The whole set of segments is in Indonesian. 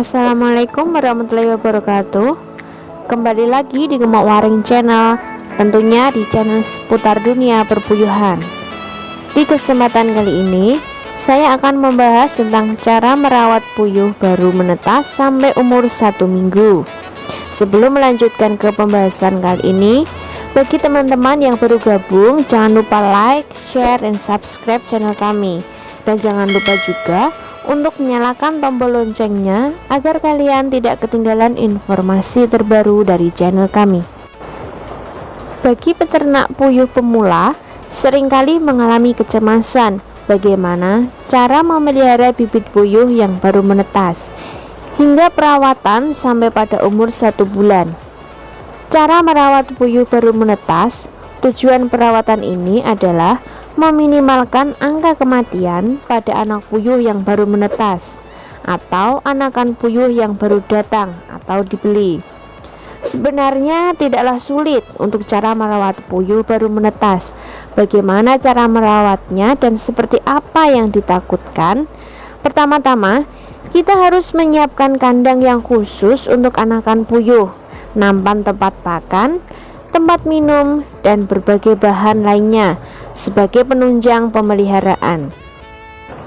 Assalamualaikum warahmatullahi wabarakatuh. Kembali lagi di Gemok Waring Channel, tentunya di channel seputar dunia perpuyuhan. Di kesempatan kali ini, saya akan membahas tentang cara merawat puyuh baru menetas sampai umur 1 minggu. Sebelum melanjutkan ke pembahasan kali ini, bagi teman-teman yang baru gabung, jangan lupa like, share, dan subscribe channel kami. Dan jangan lupa juga untuk menyalakan tombol loncengnya agar kalian tidak ketinggalan informasi terbaru dari channel kami. Bagi peternak puyuh pemula, seringkali mengalami kecemasan bagaimana cara memelihara bibit puyuh yang baru menetas hingga perawatan sampai pada umur 1 bulan. Cara merawat puyuh baru menetas, tujuan perawatan ini adalah meminimalkan angka kematian pada anak puyuh yang baru menetas atau anakan puyuh yang baru datang atau dibeli. Sebenarnya tidaklah sulit untuk cara merawat puyuh baru menetas. Bagaimana cara merawatnya dan seperti apa yang ditakutkan? Pertama-tama, kita harus menyiapkan kandang yang khusus untuk anakan puyuh, nampan tempat pakan, tempat minum, dan berbagai bahan lainnya sebagai penunjang pemeliharaan.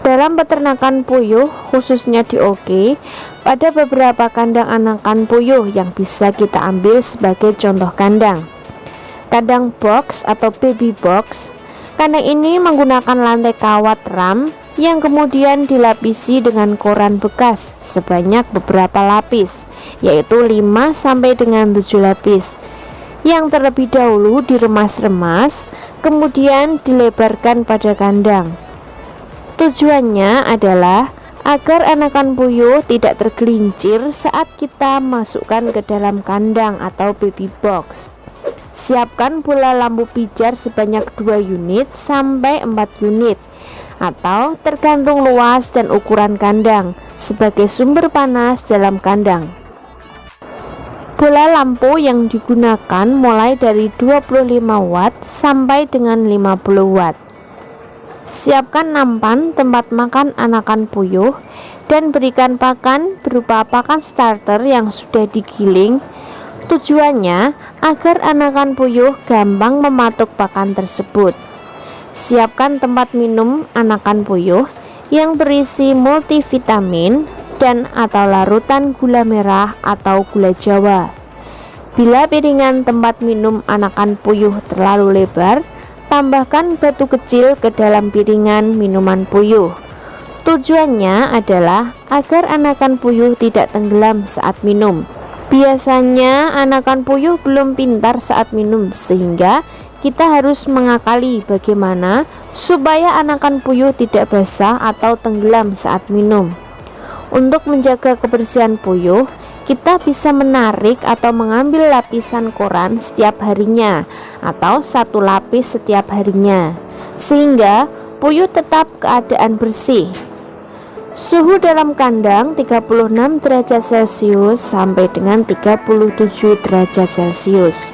Dalam peternakan puyuh, khususnya di OK, pada beberapa kandang anakan puyuh yang bisa kita ambil sebagai contoh kandang. Kandang box atau baby box. Kandang ini menggunakan lantai kawat ram yang kemudian dilapisi dengan koran bekas sebanyak beberapa lapis, yaitu 5 sampai dengan 7 lapis. Yang terlebih dahulu diremas-remas, kemudian dilebarkan pada kandang. Tujuannya adalah agar anakan puyuh tidak tergelincir saat kita masukkan ke dalam kandang atau baby box. Siapkan bola lampu pijar sebanyak 2 unit sampai 4 unit atau tergantung luas dan ukuran kandang sebagai sumber panas dalam kandang. Bola lampu yang digunakan mulai dari 25 watt sampai dengan 50 watt. Siapkan nampan tempat makan anakan puyuh dan berikan pakan berupa pakan starter yang sudah digiling. Tujuannya agar anakan puyuh gampang mematuk pakan tersebut. Siapkan tempat minum anakan puyuh yang berisi multivitamin dan atau larutan gula merah atau gula Jawa. Bila piringan tempat minum anakan puyuh terlalu lebar, tambahkan batu kecil ke dalam piringan minuman puyuh. Tujuannya adalah agar anakan puyuh tidak tenggelam saat minum. Biasanya anakan puyuh belum pintar saat minum, sehingga kita harus mengakali bagaimana supaya anakan puyuh tidak basah atau tenggelam saat minum. Untuk menjaga kebersihan puyuh, kita bisa menarik atau mengambil lapisan koran setiap harinya atau 1 lapis setiap harinya, sehingga puyuh tetap keadaan bersih. Suhu dalam kandang 36 derajat Celcius sampai dengan 37 derajat Celcius.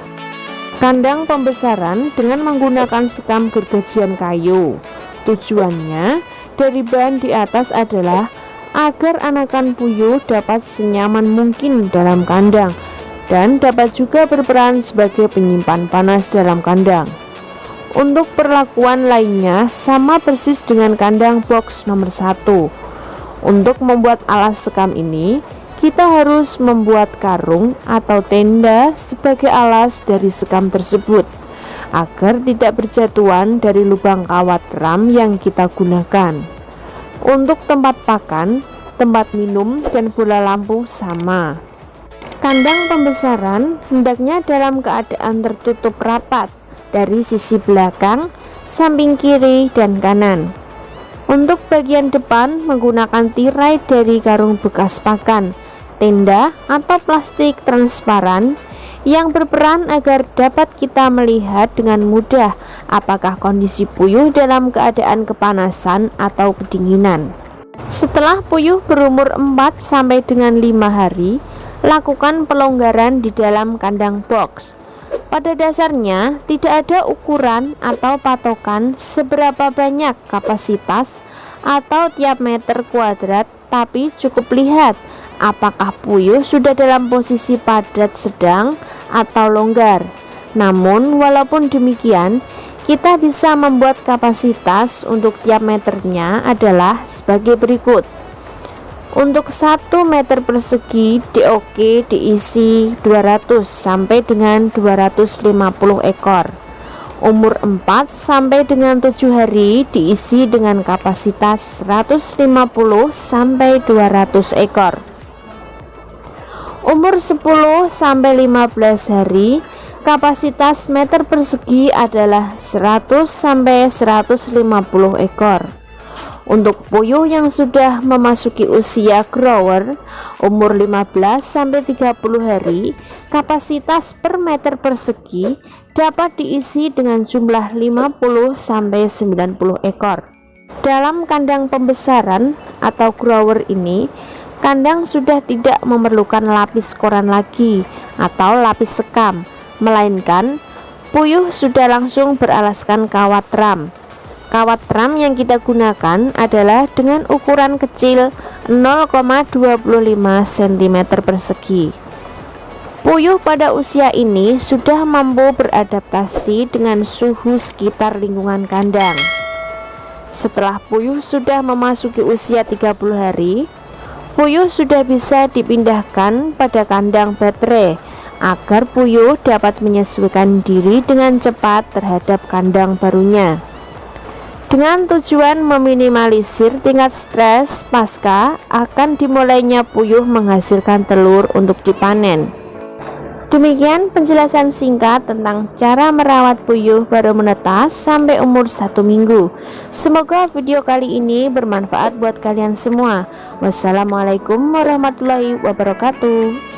Kandang pembesaran dengan menggunakan sekam gergajian kayu. Tujuannya dari bahan di atas adalah agar anakan puyuh dapat senyaman mungkin dalam kandang dan dapat juga berperan sebagai penyimpan panas dalam kandang. Untuk perlakuan lainnya sama persis dengan kandang box nomor 1. Untuk membuat alas sekam ini, kita harus membuat karung atau tenda sebagai alas dari sekam tersebut agar tidak berjatuhan dari lubang kawat ram yang kita gunakan. Untuk tempat pakan, tempat minum, dan bola lampu sama. Kandang pembesaran hendaknya dalam keadaan tertutup rapat dari sisi belakang, samping kiri, dan kanan. Untuk bagian depan menggunakan tirai dari karung bekas pakan, tenda, atau plastik transparan yang berperan agar dapat kita melihat dengan mudah apakah kondisi puyuh dalam keadaan kepanasan atau kedinginan. Setelah puyuh berumur 4 sampai dengan 5 hari, lakukan pelonggaran di dalam kandang box. Pada dasarnya tidak ada ukuran atau patokan seberapa banyak kapasitas atau tiap meter kuadrat, tapi cukup lihat apakah puyuh sudah dalam posisi padat sedang atau longgar. Namun walaupun demikian, kita bisa membuat kapasitas untuk tiap meternya adalah sebagai berikut. Untuk 1 meter persegi DOK diisi 200 sampai dengan 250 ekor. Umur 4 sampai dengan 7 hari diisi dengan kapasitas 150 sampai 200 ekor. Umur 10 sampai 15 hari, kapasitas meter persegi adalah 100 sampai 150 ekor. Untuk puyuh yang sudah memasuki usia grower, umur 15 sampai 30 hari, kapasitas per meter persegi dapat diisi dengan jumlah 50 sampai 90 ekor. Dalam kandang pembesaran atau grower ini, kandang sudah tidak memerlukan lapis koran lagi atau lapis sekam, melainkan puyuh sudah langsung beralaskan kawat ram. Kawat ram yang kita gunakan adalah dengan ukuran kecil 0,25 cm persegi. Puyuh pada usia ini sudah mampu beradaptasi dengan suhu sekitar lingkungan kandang. Setelah puyuh sudah memasuki usia 30 hari, puyuh sudah bisa dipindahkan pada kandang baterai agar puyuh dapat menyesuaikan diri dengan cepat terhadap kandang barunya. Dengan tujuan meminimalisir tingkat stres pasca akan dimulainya puyuh menghasilkan telur untuk dipanen. Demikian penjelasan singkat tentang cara merawat puyuh baru menetas sampai umur 1 minggu. Semoga video kali ini bermanfaat buat kalian semua. Wassalamualaikum warahmatullahi wabarakatuh.